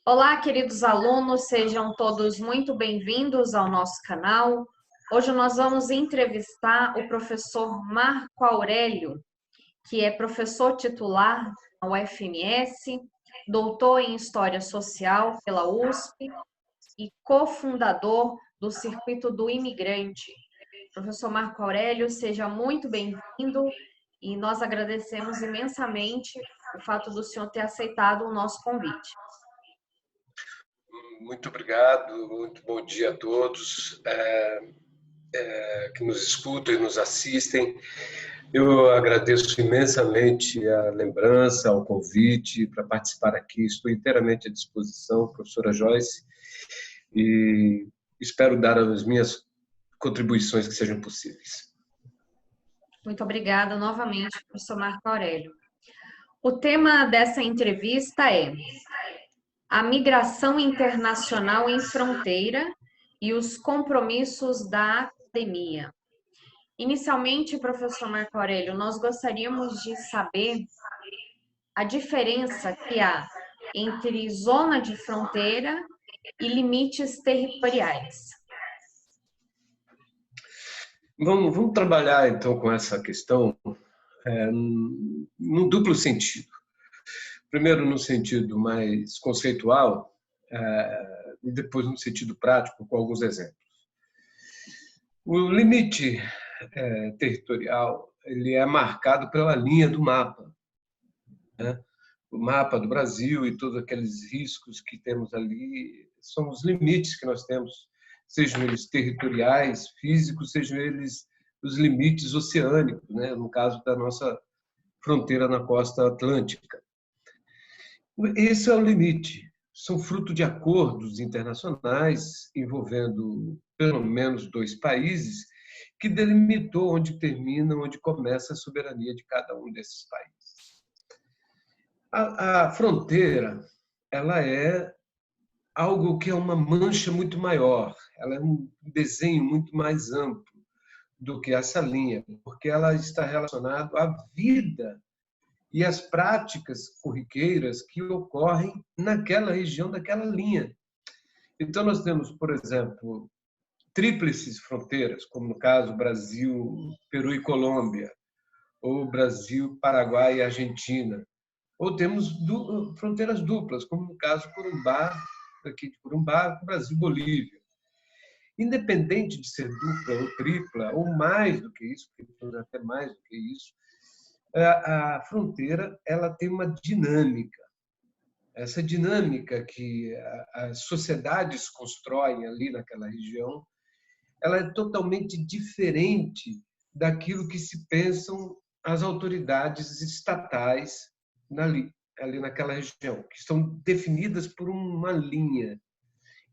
Olá, queridos alunos, sejam todos muito bem-vindos ao nosso canal. Hoje nós vamos entrevistar o professor Marco Aurélio, que é professor titular da UFMS, doutor em História Social pela USP e cofundador do Circuito do Imigrante. Professor Marco Aurélio, seja muito bem-vindo e nós agradecemos imensamente o fato do senhor ter aceitado o nosso convite. Muito obrigado, muito bom dia a todos que nos escutam e nos assistem. Eu agradeço imensamente a lembrança, o convite para participar aqui. Estou inteiramente à disposição, professora Joyce, e espero dar as minhas contribuições que sejam possíveis. Muito obrigada novamente, professor Marco Aurélio. O tema dessa entrevista é a migração internacional em fronteira e os compromissos da academia. Inicialmente, professor Marco Aurélio, nós gostaríamos de saber a diferença que há entre zona de fronteira e limites territoriais. Vamos trabalhar, então, com essa questão num duplo sentido. Primeiro, no sentido mais conceitual, e depois no sentido prático, com alguns exemplos. O limite territorial ele é marcado pela linha do mapa, né? O mapa do Brasil e todos aqueles riscos que temos ali são os limites que nós temos, sejam eles territoriais, físicos, sejam eles os limites oceânicos, né? No caso da nossa fronteira na costa atlântica. Esse é o limite. São fruto de acordos internacionais envolvendo pelo menos 2 países que delimitou onde termina, onde começa a soberania de cada um desses países. A fronteira, ela é algo que é uma mancha muito maior, ela é um desenho muito mais amplo do que essa linha, porque ela está relacionada à vida e as práticas corriqueiras que ocorrem naquela região, daquela linha. Então, nós temos, por exemplo, tríplices fronteiras, como no caso Brasil, Peru e Colômbia, ou Brasil, Paraguai e Argentina. Ou temos fronteiras duplas, como no caso Corumbá, aqui de Corumbá, Brasil e Bolívia. Independente de ser dupla ou tripla, ou mais do que isso, porque temos até mais do que isso, a fronteira ela tem uma dinâmica. Essa dinâmica que as sociedades constroem ali naquela região, ela é totalmente diferente daquilo que se pensam as autoridades estatais ali naquela região, que estão definidas por uma linha.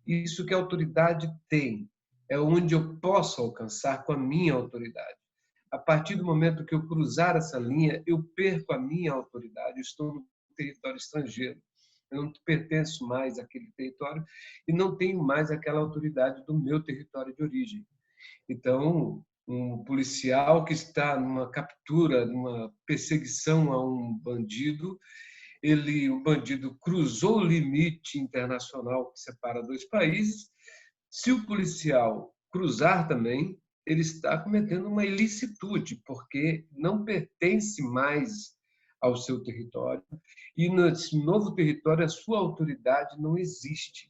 Isso que a autoridade tem, é onde eu posso alcançar com a minha autoridade. A partir do momento que eu cruzar essa linha, eu perco a minha autoridade, eu estou no território estrangeiro. Eu não pertenço mais àquele território e não tenho mais aquela autoridade do meu território de origem. Então, um policial que está numa captura, numa perseguição a um bandido, o bandido cruzou o limite internacional que separa 2 países. Se o policial cruzar também, ele está cometendo uma ilicitude, porque não pertence mais ao seu território e nesse novo território a sua autoridade não existe.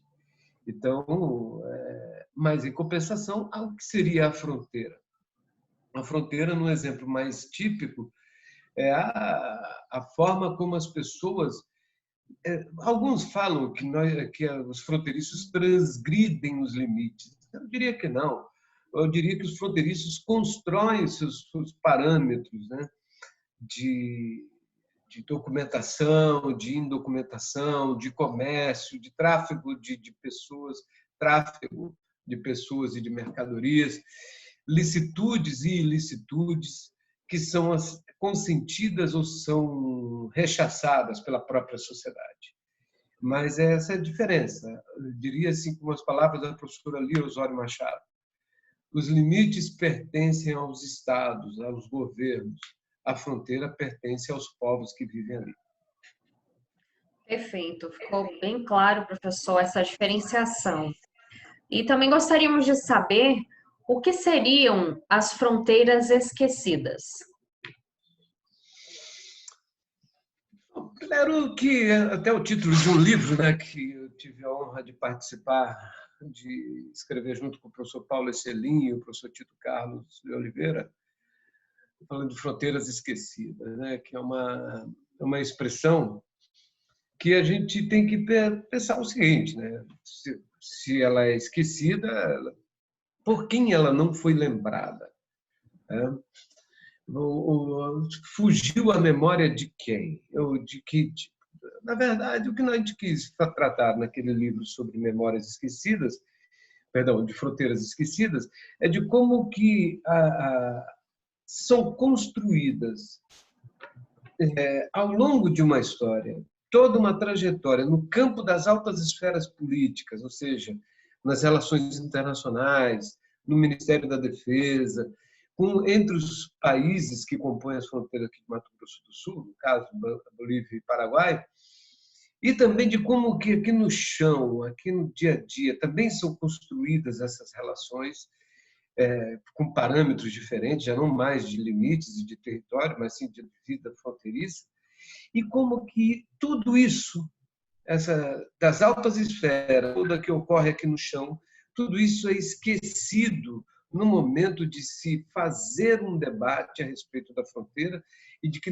Então, mas em compensação, o que seria a fronteira? A fronteira, no exemplo mais típico, é a forma como as pessoas... Alguns falam que os fronteiriços transgridem os limites. Eu diria que não. Eu diria que os fronteiriços constroem seus parâmetros, né, de documentação, de indocumentação, de comércio, de tráfego de pessoas, tráfego de pessoas e de mercadorias, licitudes e ilicitudes que são consentidas ou são rechaçadas pela própria sociedade. Mas essa é a diferença. Eu diria assim, com as palavras da professora Lia Osório Machado: os limites pertencem aos estados, aos governos. A fronteira pertence aos povos que vivem ali. Perfeito, ficou bem claro, professor, essa diferenciação. E também gostaríamos de saber o que seriam as fronteiras esquecidas. Primeiro que até o título de um livro, né, que eu tive a honra de participar, de escrever junto com o professor Paulo Esselim e o professor Tito Carlos de Oliveira, falando de fronteiras esquecidas, né, que é uma expressão que a gente tem que pensar o seguinte, né, se ela é esquecida, por quem ela não foi lembrada? Né? Fugiu a memória de quem? De que tipo? Na verdade, o que a gente quis tratar naquele livro sobre memórias esquecidas, perdão, de fronteiras esquecidas, é de como que são construídas ao longo de uma história toda uma trajetória no campo das altas esferas políticas, ou seja, nas relações internacionais, no Ministério da Defesa, entre os países que compõem as fronteiras aqui de Mato Grosso do Sul, no caso Bolívia e Paraguai, e também de como que aqui no chão, aqui no dia a dia, também são construídas essas relações com parâmetros diferentes, já não mais de limites e de território, mas sim de vida fronteiriça, e como que tudo isso, das altas esferas, tudo que ocorre aqui no chão, tudo isso é esquecido no momento de se fazer um debate a respeito da fronteira e de que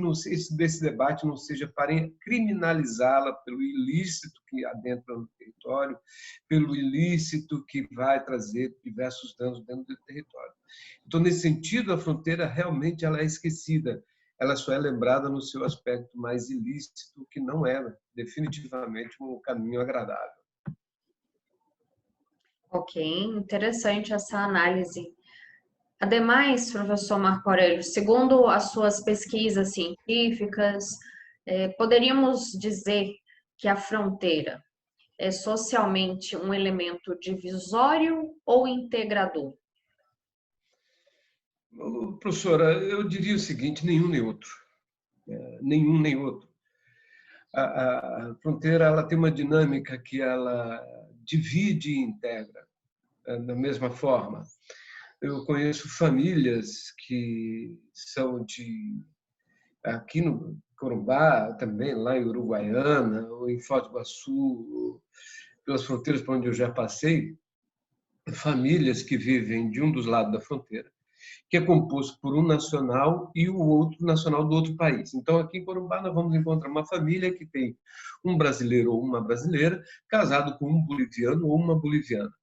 desse debate não seja para criminalizá-la pelo ilícito que adentra no território, pelo ilícito que vai trazer diversos danos dentro do território. Então, nesse sentido, a fronteira realmente ela é esquecida. Ela só é lembrada no seu aspecto mais ilícito, que não é definitivamente um caminho agradável. Ok, interessante essa análise. Ademais, professor Marco Aurélio, segundo as suas pesquisas científicas, poderíamos dizer que a fronteira é socialmente um elemento divisório ou integrador? Professora, eu diria o seguinte: nenhum nem outro. Nenhum nem outro. A fronteira ela tem uma dinâmica que ela divide e integra da mesma forma. Eu conheço famílias que são aqui no Corumbá, também lá em Uruguaiana, ou em Foz do Iguaçu, pelas fronteiras por onde eu já passei, famílias que vivem de um dos lados da fronteira, que é composto por um nacional e o outro nacional do outro país. Então, aqui em Corumbá, nós vamos encontrar uma família que tem um brasileiro ou uma brasileira casado com um boliviano ou uma boliviana.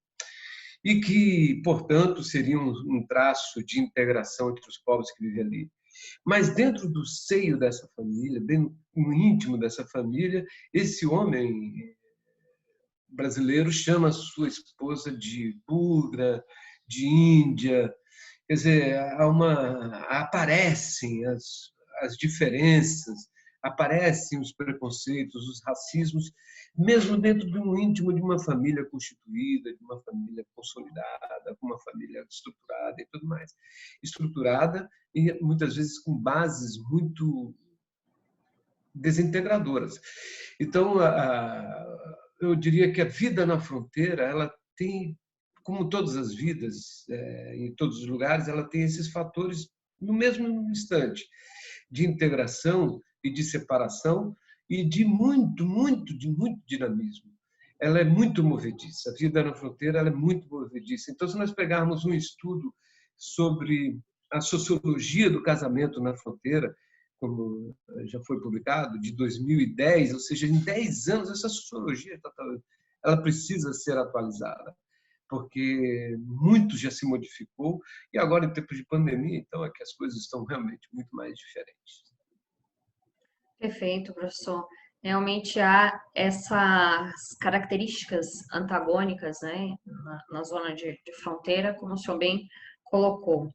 E que, portanto, seria um traço de integração entre os povos que vivem ali. Mas dentro do seio dessa família, bem no íntimo dessa família, esse homem brasileiro chama sua esposa de bugra, de índia. Quer dizer, aparecem as diferenças, aparecem os preconceitos, os racismos, mesmo dentro de um íntimo de uma família constituída, de uma família consolidada, com uma família estruturada e tudo mais. Estruturada e muitas vezes com bases muito desintegradoras. Então, eu diria que a vida na fronteira, ela tem, como todas as vidas, em todos os lugares, ela tem esses fatores no mesmo instante, de integração e de separação e de muito dinamismo. Ela é muito movediça. A vida na fronteira ela é muito movediça. Então, se nós pegarmos um estudo sobre a sociologia do casamento na fronteira, como já foi publicado, de 2010, ou seja, em 10 anos, essa sociologia ela precisa ser atualizada, porque muito já se modificou e agora, em tempos de pandemia, então, é que as coisas estão realmente muito mais diferentes. Perfeito, professor. Realmente há essas características antagônicas, né, na zona de fronteira, como o senhor bem colocou.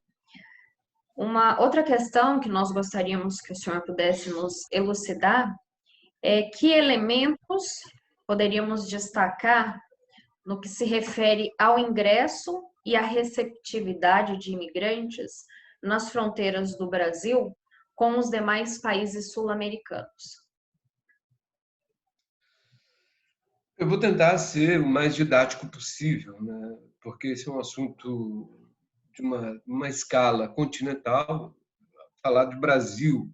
Uma outra questão que nós gostaríamos que o senhor pudesse nos elucidar é que elementos poderíamos destacar no que se refere ao ingresso e à receptividade de imigrantes nas fronteiras do Brasil com os demais países sul-americanos. Eu vou tentar ser o mais didático possível, né? Porque esse é um assunto de uma escala continental. Falar de Brasil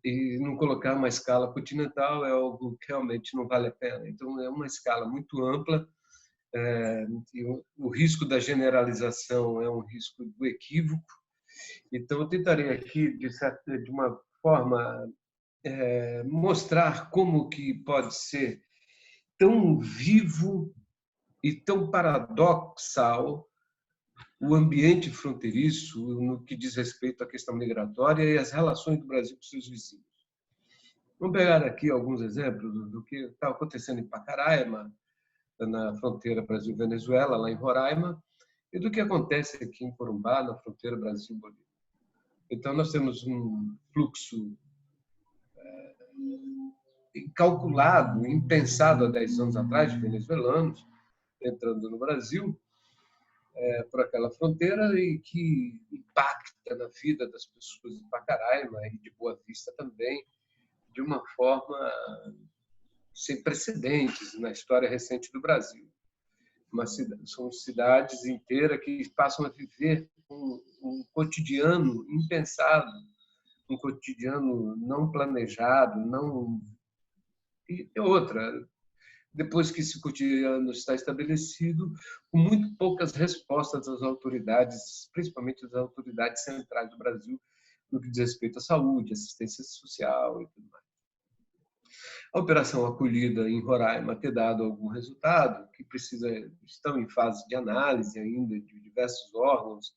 e não colocar uma escala continental é algo que realmente não vale a pena. Então, é uma escala muito ampla, e o risco da generalização é um risco do equívoco. Então, eu tentarei aqui, de uma forma, mostrar como que pode ser tão vivo e tão paradoxal o ambiente fronteiriço no que diz respeito à questão migratória e às relações do Brasil com seus vizinhos. Vamos pegar aqui alguns exemplos do que está acontecendo em Pacaraima, na fronteira Brasil-Venezuela, lá em Roraima, e do que acontece aqui em Corumbá, na fronteira Brasil-Bolívia. Então, nós temos um fluxo calculado, impensado há 10 anos atrás, de venezuelanos entrando no Brasil, por aquela fronteira, e que impacta na vida das pessoas de Pacaraima e de Boa Vista também, de uma forma sem precedentes na história recente do Brasil. São cidades inteiras que passam a viver um cotidiano impensado, um cotidiano não planejado, não... E outra, depois que esse cotidiano está estabelecido, com muito poucas respostas das autoridades, principalmente das autoridades centrais do Brasil, no que diz respeito à saúde, assistência social e tudo mais. A operação acolhida em Roraima ter dado algum resultado, que estão em fase de análise ainda de diversos órgãos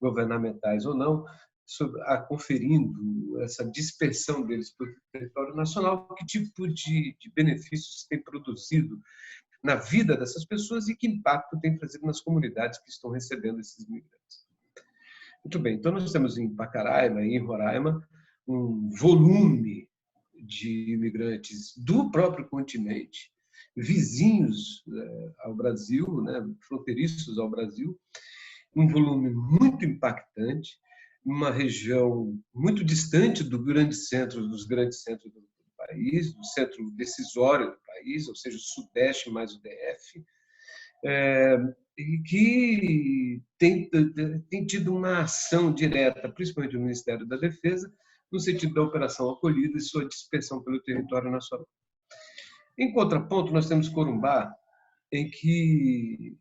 governamentais ou não, conferindo essa dispersão deles pelo território nacional, que tipo de benefícios tem produzido na vida dessas pessoas e que impacto tem trazido nas comunidades que estão recebendo esses migrantes. Muito bem, então nós temos em Pacaraima e em Roraima um volume de imigrantes do próprio continente, vizinhos ao Brasil, né, fronteiriços ao Brasil, um volume muito impactante, uma região muito distante dos grandes centros do país, do centro decisório do país, ou seja, o Sudeste mais o DF, e que tem tido uma ação direta, principalmente do Ministério da Defesa, no sentido da operação acolhida e sua dispersão pelo território nacional. Em contraponto, nós temos Corumbá, em que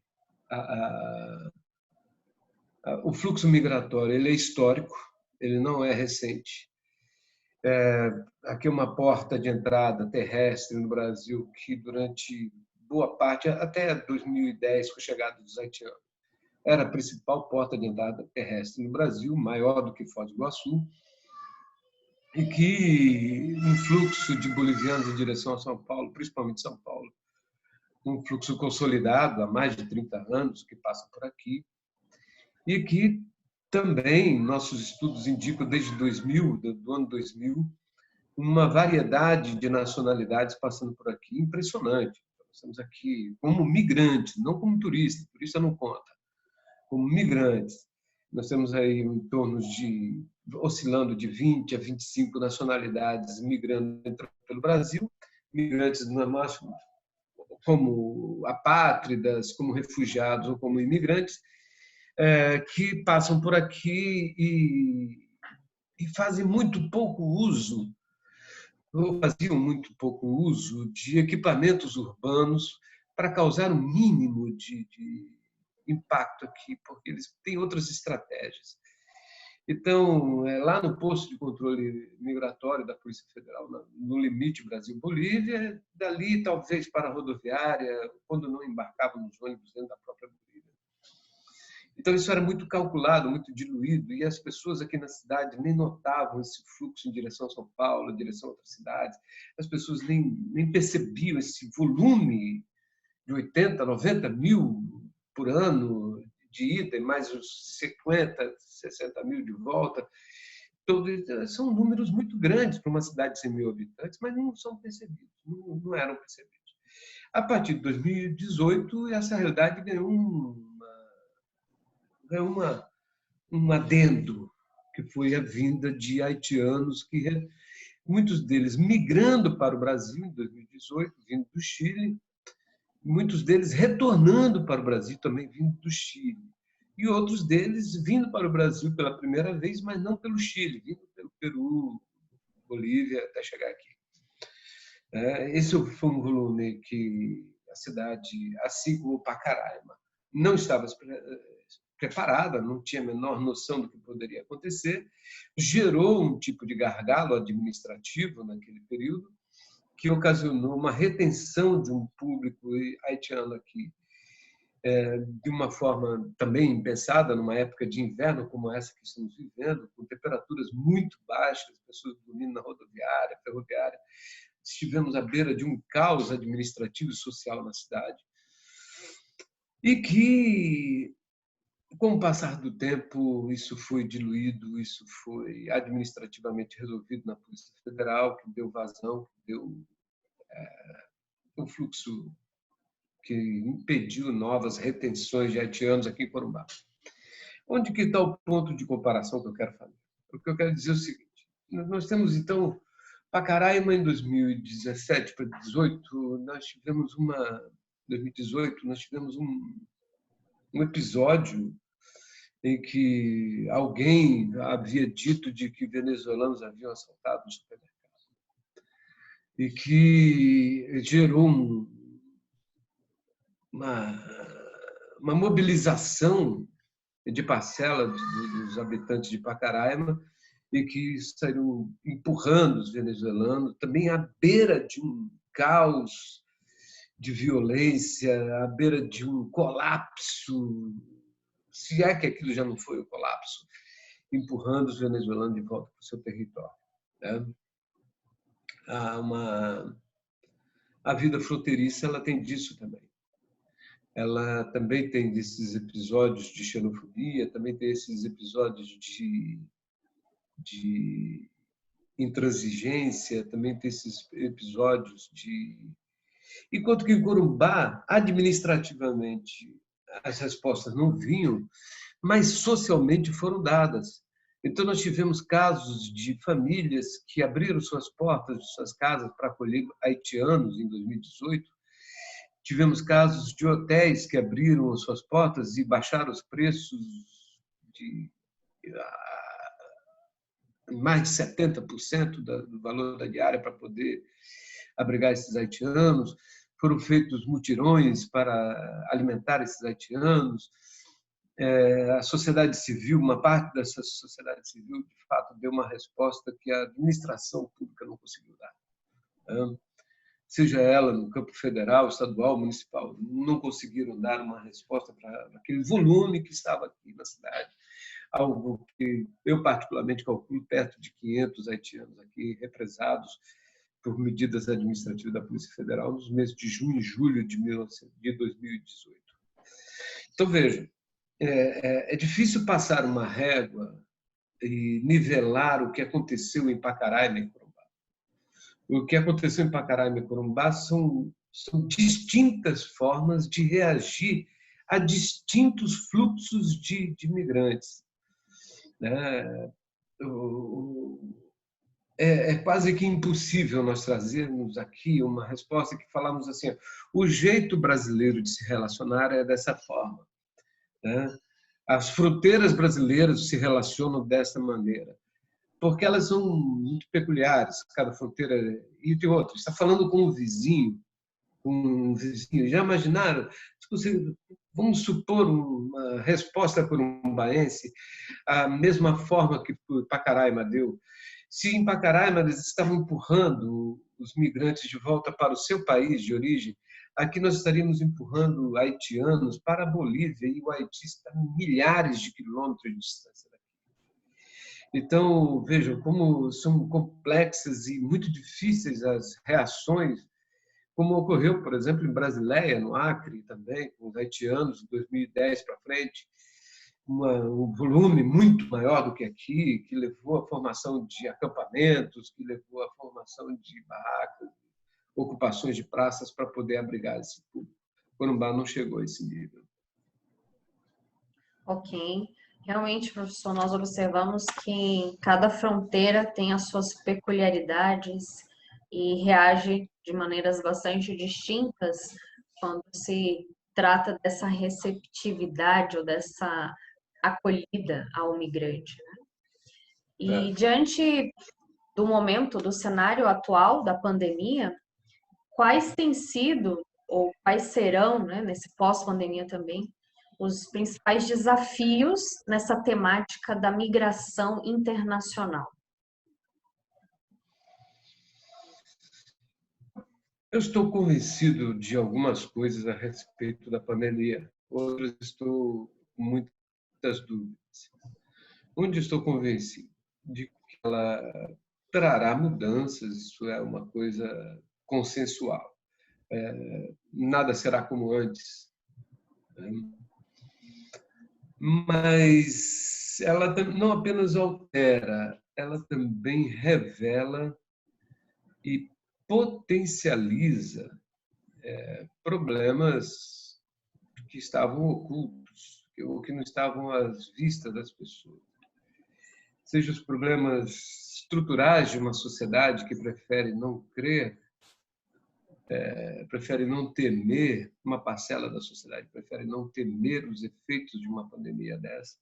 o fluxo migratório ele é histórico, ele não é recente. Aqui é uma porta de entrada terrestre no Brasil que, durante boa parte, até 2010, com a chegada dos haitianos, era a principal porta de entrada terrestre no Brasil, maior do que Foz do Iguaçu, e que um fluxo de bolivianos em direção a São Paulo, principalmente São Paulo, um fluxo consolidado há mais de 30 anos que passa por aqui, e que também nossos estudos indicam desde 2000, do ano 2000, uma variedade de nacionalidades passando por aqui impressionante. Nós estamos aqui como migrantes, não como turistas, turista não conta, como migrantes. Nós temos aí em torno de, oscilando de 20 a 25 nacionalidades migrando pelo Brasil, migrantes como apátridas, como refugiados ou como imigrantes, que passam por aqui e fazem muito pouco uso, ou faziam muito pouco uso de equipamentos urbanos para causar um mínimo de impacto aqui, porque eles têm outras estratégias. Então, lá no posto de controle migratório da Polícia Federal, no limite Brasil-Bolívia, dali talvez para a rodoviária, quando não embarcavam nos ônibus dentro da própria Bolívia. Então, isso era muito calculado, muito diluído, e as pessoas aqui na cidade nem notavam esse fluxo em direção a São Paulo, em direção a outras cidades. As pessoas nem percebiam esse volume de 80, 90 mil por ano de ida, e mais os 50, 60 mil de volta. Então, são números muito grandes para uma cidade de 100 mil habitantes, mas não são percebidos, não eram percebidos. A partir de 2018, essa realidade ganhou um adendo, que foi a vinda de haitianos que muitos deles migrando para o Brasil em 2018, vindo do Chile, muitos deles retornando para o Brasil também vindo do Chile, e outros deles vindo para o Brasil pela primeira vez, mas não pelo Chile, vindo pelo Peru, Bolívia, até chegar aqui. Esse foi um volume que a cidade, assim como Pacaraima, não estava preparada, não tinha a menor noção do que poderia acontecer, gerou um tipo de gargalo administrativo naquele período, que ocasionou uma retenção de um público haitiano aqui, de uma forma também impensada, numa época de inverno como essa que estamos vivendo, com temperaturas muito baixas, pessoas dormindo na rodoviária, ferroviária. Estivemos à beira de um caos administrativo e social na cidade. E que, com o passar do tempo, isso foi diluído, isso foi administrativamente resolvido na Polícia Federal, que deu vazão, que deu um fluxo que impediu novas retenções de haitianos aqui em Corumbá. Onde que está o ponto de comparação que eu quero fazer? O que eu quero dizer é o seguinte: nós temos, então, Pacaraima em 2017 para 2018, nós tivemos 2018, nós tivemos um episódio em que alguém havia dito de que venezuelanos haviam assaltado um supermercado e que gerou uma mobilização de parcela dos habitantes de Pacaraima e que estariam empurrando os venezuelanos, também à beira de um caos de violência, à beira de um colapso, se é que aquilo já não foi o colapso, empurrando os venezuelanos de volta para o seu território. A vida fronteiriça ela tem disso também. Ela também tem desses episódios de xenofobia, também tem esses episódios de intransigência, também tem esses episódios de... Enquanto que em Corumbá, administrativamente, as respostas não vinham, mas socialmente foram dadas. Então, nós tivemos casos de famílias que abriram suas portas de suas casas para acolher haitianos em 2018. Tivemos casos de hotéis que abriram as suas portas e baixaram os preços de mais de 70% do valor da diária para poder abrigar esses haitianos. Foram feitos mutirões para alimentar esses haitianos. A sociedade civil, uma parte dessa sociedade civil, de fato, deu uma resposta que a administração pública não conseguiu dar. Seja ela no campo federal, estadual, municipal, não conseguiram dar uma resposta para aquele volume que estava aqui na cidade. Algo que eu particularmente calculo perto de 500 haitianos aqui represados por medidas administrativas da Polícia Federal nos meses de junho e julho de 2018. Então, veja, é difícil passar uma régua e nivelar o que aconteceu em Pacaraima e Corumbá. O que aconteceu em Pacaraima e Corumbá são distintas formas de reagir a distintos fluxos de imigrantes. É quase que impossível nós trazermos aqui uma resposta que falamos assim: o jeito brasileiro de se relacionar é dessa forma. As fronteiras brasileiras se relacionam dessa maneira, porque elas são muito peculiares, cada fronteira. E tem outra, está falando com um vizinho, já imaginaram? Vamos supor uma resposta corumbaense, a mesma forma que Pacaraima deu. Se em Pacaraima eles estavam empurrando os migrantes de volta para o seu país de origem, aqui nós estaríamos empurrando haitianos para a Bolívia, e o Haiti está a milhares de quilômetros de distância daqui. Então, vejam como são complexas e muito difíceis as reações, como ocorreu, por exemplo, em Brasileia, no Acre, também, com os haitianos, de 2010 para frente, um volume muito maior do que aqui, que levou à formação de acampamentos, que levou à formação de barracas, ocupações de praças para poder abrigar esse público. Corumbá não chegou a esse nível. Ok. Realmente, professor, nós observamos que em cada fronteira tem as suas peculiaridades e reage de maneiras bastante distintas quando se trata dessa receptividade ou dessa acolhida ao migrante. E É. diante do momento, do cenário atual da pandemia, quais têm sido, ou quais serão, né, nesse pós-pandemia também, os principais desafios nessa temática da migração internacional? Eu estou convencido de algumas coisas a respeito da pandemia, outras estou com muitas dúvidas. Onde estou convencido? De que ela trará mudanças, isso é uma coisa consensual. Nada será como antes, né? Mas ela não apenas altera, ela também revela e potencializa problemas que estavam ocultos, ou que não estavam às vistas das pessoas. Seja os problemas estruturais de uma sociedade que prefere não crer, prefere não temer, uma parcela da sociedade prefere não temer os efeitos de uma pandemia dessa,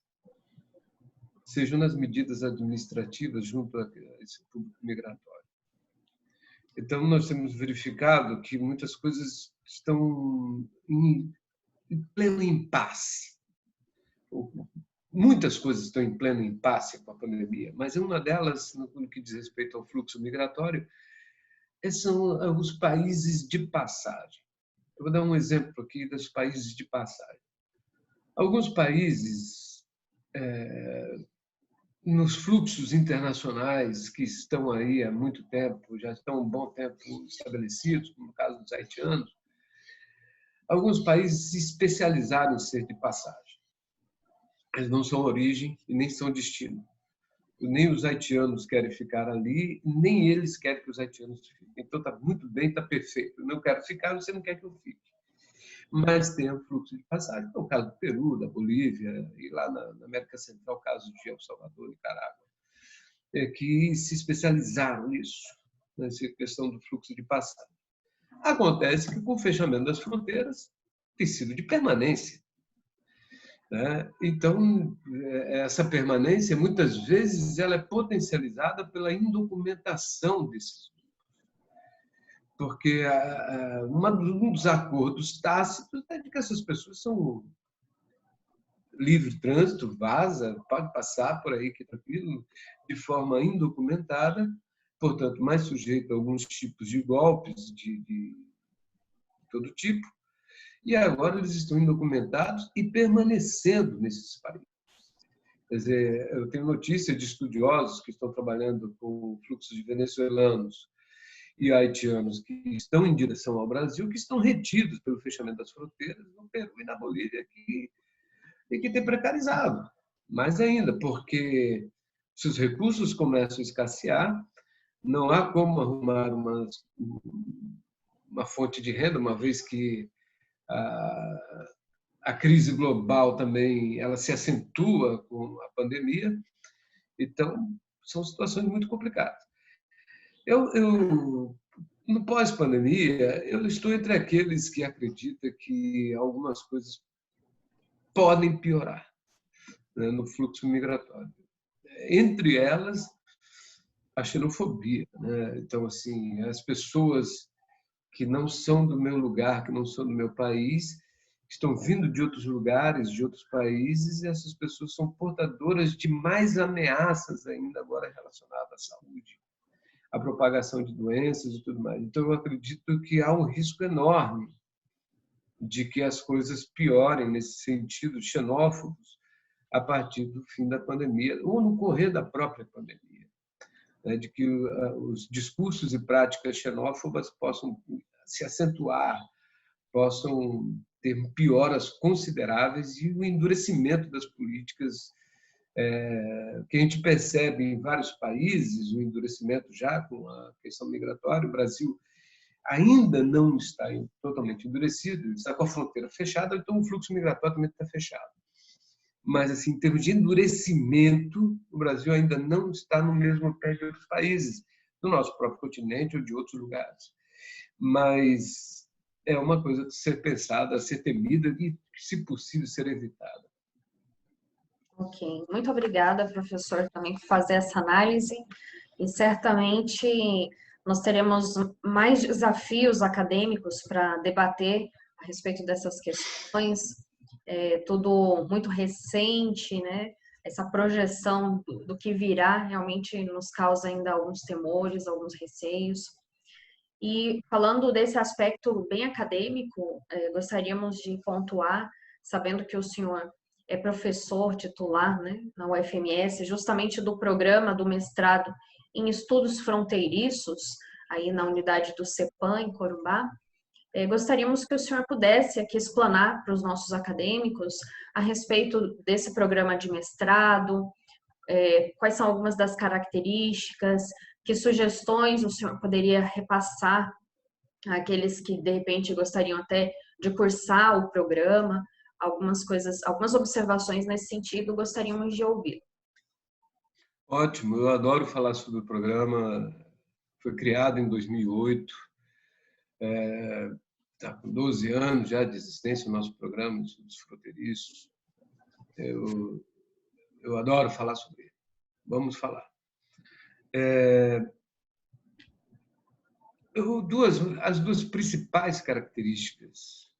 sejam nas medidas administrativas junto a esse público migratório. Então, nós temos verificado que muitas coisas estão em pleno impasse. Muitas coisas estão em pleno impasse com a pandemia, mas uma delas, no que diz respeito ao fluxo migratório, são os países de passagem. Eu vou dar um exemplo aqui dos países de passagem. Alguns países, nos fluxos internacionais que estão aí há muito tempo, já estão há um bom tempo estabelecidos, como no caso dos haitianos, alguns países se especializaram em ser de passagem. Eles não são origem e nem são destino. Nem os haitianos querem ficar ali, nem eles querem que os haitianos fiquem. Então está muito bem, está perfeito. Eu não quero ficar, você não quer que eu fique. Mas tem o fluxo de passagem, que é o caso do Peru, da Bolívia, e lá na América Central, o caso de El Salvador e Nicarágua, que se especializaram nisso, nessa questão do fluxo de passagem. Acontece que, com o fechamento das fronteiras, tem sido de permanência. Então, essa permanência, muitas vezes, ela é potencializada pela indocumentação desses grupos. Porque um dos acordos tácitos é de que essas pessoas são livre trânsito, vaza, pode passar por aí que tranquilo, de forma indocumentada, portanto, mais sujeito a alguns tipos de golpes de todo tipo. E agora eles estão indocumentados e permanecendo nesses países. Quer dizer, eu tenho notícia de estudiosos que estão trabalhando com o fluxo de venezuelanos e haitianos que estão em direção ao Brasil, que estão retidos pelo fechamento das fronteiras no Peru e na Bolívia, que tem precarizado. Mais ainda, porque se os recursos começam a escassear, não há como arrumar uma fonte de renda, uma vez que a crise global também ela se acentua com a pandemia. Então, são situações muito complicadas. No pós-pandemia, eu estou entre aqueles que acreditam que algumas coisas podem piorar, né, no fluxo migratório. Entre elas, a xenofobia, né? Então, assim, as pessoas que não são do meu lugar, que não são do meu país, estão vindo de outros lugares, de outros países, e essas pessoas são portadoras de mais ameaças ainda agora relacionadas à saúde, à propagação de doenças e tudo mais. Então, eu acredito que há um risco enorme de que as coisas piorem nesse sentido, xenófobos, a partir do fim da pandemia, ou no correr da própria pandemia, né? De que os discursos e práticas xenófobas possam se acentuar, possam ter pioras consideráveis e o endurecimento das políticas que a gente percebe em vários países, o endurecimento já com a questão migratória. O Brasil ainda não está totalmente endurecido, está com a fronteira fechada, então o fluxo migratório também está fechado. mas assim, em termos de endurecimento, o Brasil ainda não está no mesmo pé de outros países, do nosso próprio continente ou de outros lugares. Mas é uma coisa a ser pensada, a ser temida e, se possível, ser evitada. Ok, muito obrigada, professor, também por fazer essa análise. E certamente nós teremos mais desafios acadêmicos para debater a respeito dessas questões. Tudo muito recente, né? Essa projeção do que virá realmente nos causa ainda alguns temores, alguns receios. E falando desse aspecto bem acadêmico, gostaríamos de pontuar, sabendo que o senhor é professor titular, né, na UFMS, justamente do programa do mestrado em estudos fronteiriços, aí na unidade do CEPAM, em Corumbá. Gostaríamos que o senhor pudesse aqui explanar para os nossos acadêmicos a respeito desse programa de mestrado, quais são algumas das características, que sugestões o senhor poderia repassar àqueles que de repente gostariam até de cursar o programa, algumas coisas, algumas observações nesse sentido, gostaríamos de ouvir. Ótimo, eu adoro falar sobre o programa. Foi criado em 2008, está com 12 anos já de existência o nosso programa de estudos fronteiriços. Eu adoro falar sobre ele. Vamos falar. As duas principais características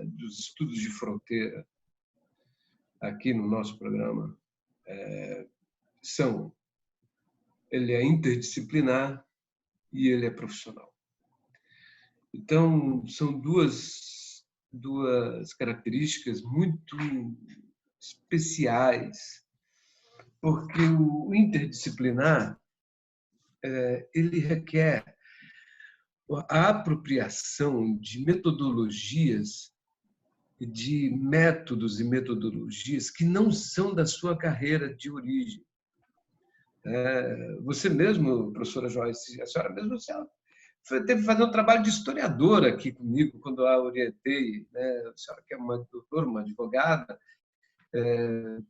dos estudos de fronteira aqui no nosso programa são: ele é interdisciplinar e ele é profissional. Então, são duas características muito especiais, porque o interdisciplinar ele requer a apropriação de metodologias, de métodos e metodologias que não são da sua carreira de origem. Você mesmo, professora Joyce, a senhora mesmo, teve que fazer um trabalho de historiadora aqui comigo quando eu a orientei, né? A senhora que é uma doutora, uma advogada,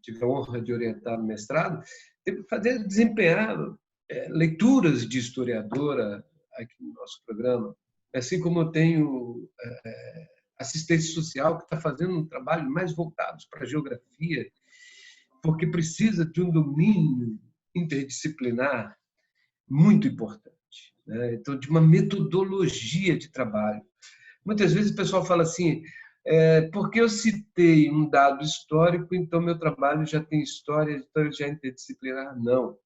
tive a honra de orientar no mestrado, teve que desempenhar leituras de historiadora aqui no nosso programa, assim como eu tenho assistência social que está fazendo um trabalho mais voltado para a geografia, porque precisa de um domínio interdisciplinar muito importante, né? Então, de uma metodologia de trabalho. Muitas vezes o pessoal fala assim: porque eu citei um dado histórico, então meu trabalho já tem história, então já é interdisciplinar. Não.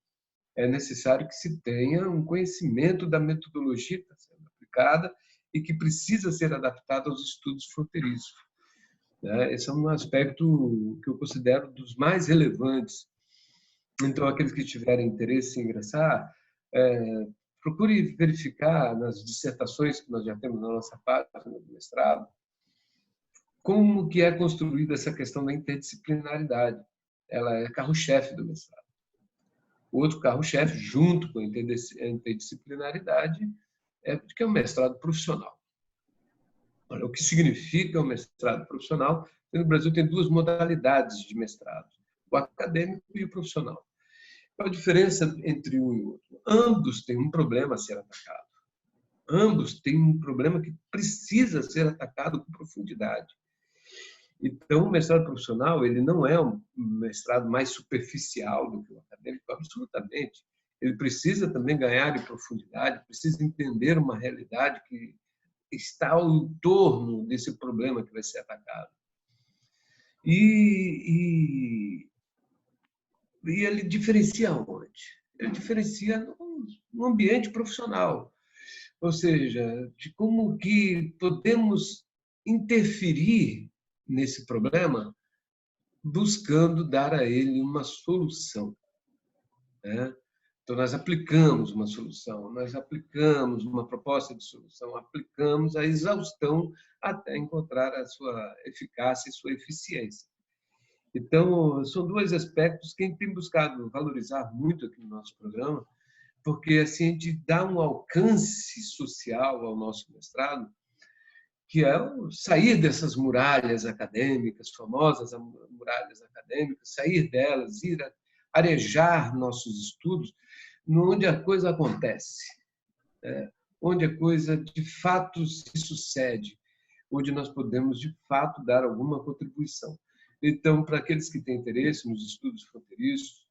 É necessário que se tenha um conhecimento da metodologia que está sendo aplicada e que precisa ser adaptada aos estudos fronteiriços. Esse é um aspecto que eu considero dos mais relevantes. Então, aqueles que tiverem interesse em ingressar, procure verificar nas dissertações que nós já temos na nossa página do mestrado, como que é construída essa questão da interdisciplinaridade. Ela é carro-chefe do mestrado. O outro carro-chefe, junto com a interdisciplinaridade, que é o mestrado profissional. Olha, o que significa o mestrado profissional? No Brasil tem duas modalidades de mestrado: o acadêmico e o profissional. Qual a diferença entre um e o outro? Ambos têm um problema a ser atacado. Ambos têm um problema que precisa ser atacado com profundidade. Então, o mestrado profissional ele não é um mestrado mais superficial do que o acadêmico, absolutamente. Ele precisa também ganhar em profundidade, precisa entender uma realidade que está ao entorno desse problema que vai ser atacado. E ele diferencia onde? Ele diferencia no ambiente profissional, ou seja, de como que podemos interferir nesse problema, buscando dar a ele uma solução, né? Então, nós aplicamos uma solução, nós aplicamos uma proposta de solução, aplicamos a exaustão até encontrar a sua eficácia e sua eficiência. Então, são dois aspectos que a gente tem buscado valorizar muito aqui no nosso programa, porque assim a gente dá um alcance social ao nosso mestrado que é sair dessas muralhas acadêmicas, famosas muralhas acadêmicas, sair delas, ir arejar nossos estudos, onde a coisa acontece, onde a coisa de fato se sucede, onde nós podemos de fato dar alguma contribuição. Então, para aqueles que têm interesse nos estudos fronteiriços,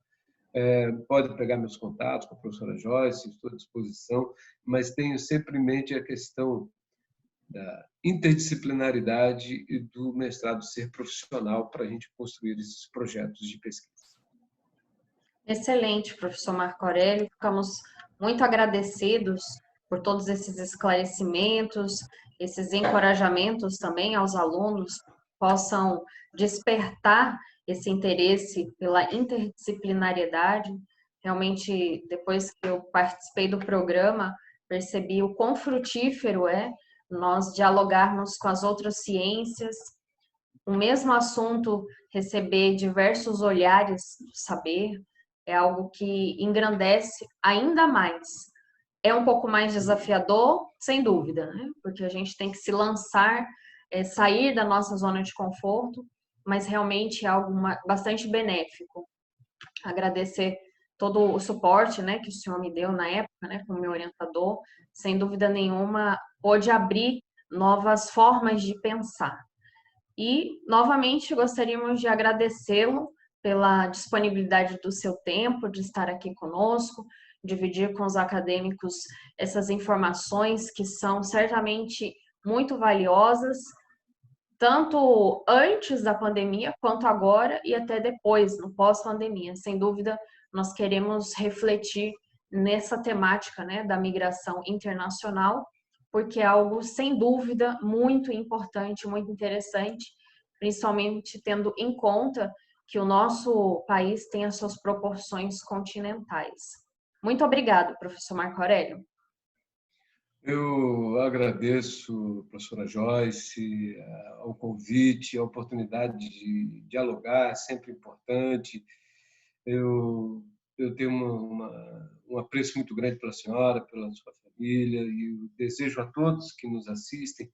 pode pegar meus contatos com a professora Joyce, estou à disposição, mas tenho sempre em mente a questão da interdisciplinaridade e do mestrado ser profissional para a gente construir esses projetos de pesquisa. Excelente, professor Marco Aurélio. Ficamos muito agradecidos por todos esses esclarecimentos, esses encorajamentos também aos alunos possam despertar esse interesse pela interdisciplinariedade. Realmente, depois que eu participei do programa, percebi o quão frutífero é nós dialogarmos com as outras ciências, o mesmo assunto receber diversos olhares do saber, é algo que engrandece ainda mais. É um pouco mais desafiador, sem dúvida, né? Porque a gente tem que se lançar, sair da nossa zona de conforto, mas realmente é algo bastante benéfico. Agradecer todo o suporte, né, que o senhor me deu na época, né, como meu orientador, sem dúvida nenhuma, pôde abrir novas formas de pensar. E, novamente, gostaríamos de agradecê-lo pela disponibilidade do seu tempo, de estar aqui conosco, dividir com os acadêmicos essas informações que são certamente muito valiosas, tanto antes da pandemia, quanto agora e até depois, no pós-pandemia. Sem dúvida, nós queremos refletir nessa temática, né, da migração internacional, porque é algo, sem dúvida, muito importante, muito interessante, principalmente tendo em conta que o nosso país tem as suas proporções continentais. Muito obrigada, professor Marco Aurélio. Eu agradeço, professora Joyce, ao convite, a oportunidade de dialogar, é sempre importante. Eu tenho um apreço muito grande pela senhora, pela sua família, e eu desejo a todos que nos assistem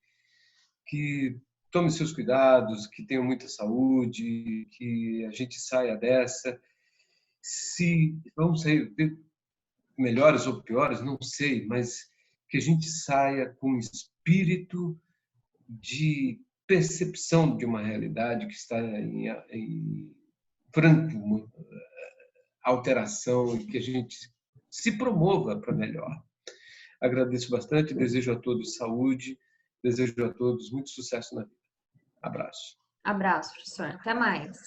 que tomem seus cuidados, que tenham muita saúde, que a gente saia dessa. Se vamos sair melhores ou piores, não sei, mas que a gente saia com um espírito de percepção de uma realidade que está em franca alteração e que a gente se promova para melhor. Agradeço bastante, desejo a todos saúde, desejo a todos muito sucesso na vida. Abraço. Abraço, professor. Até mais.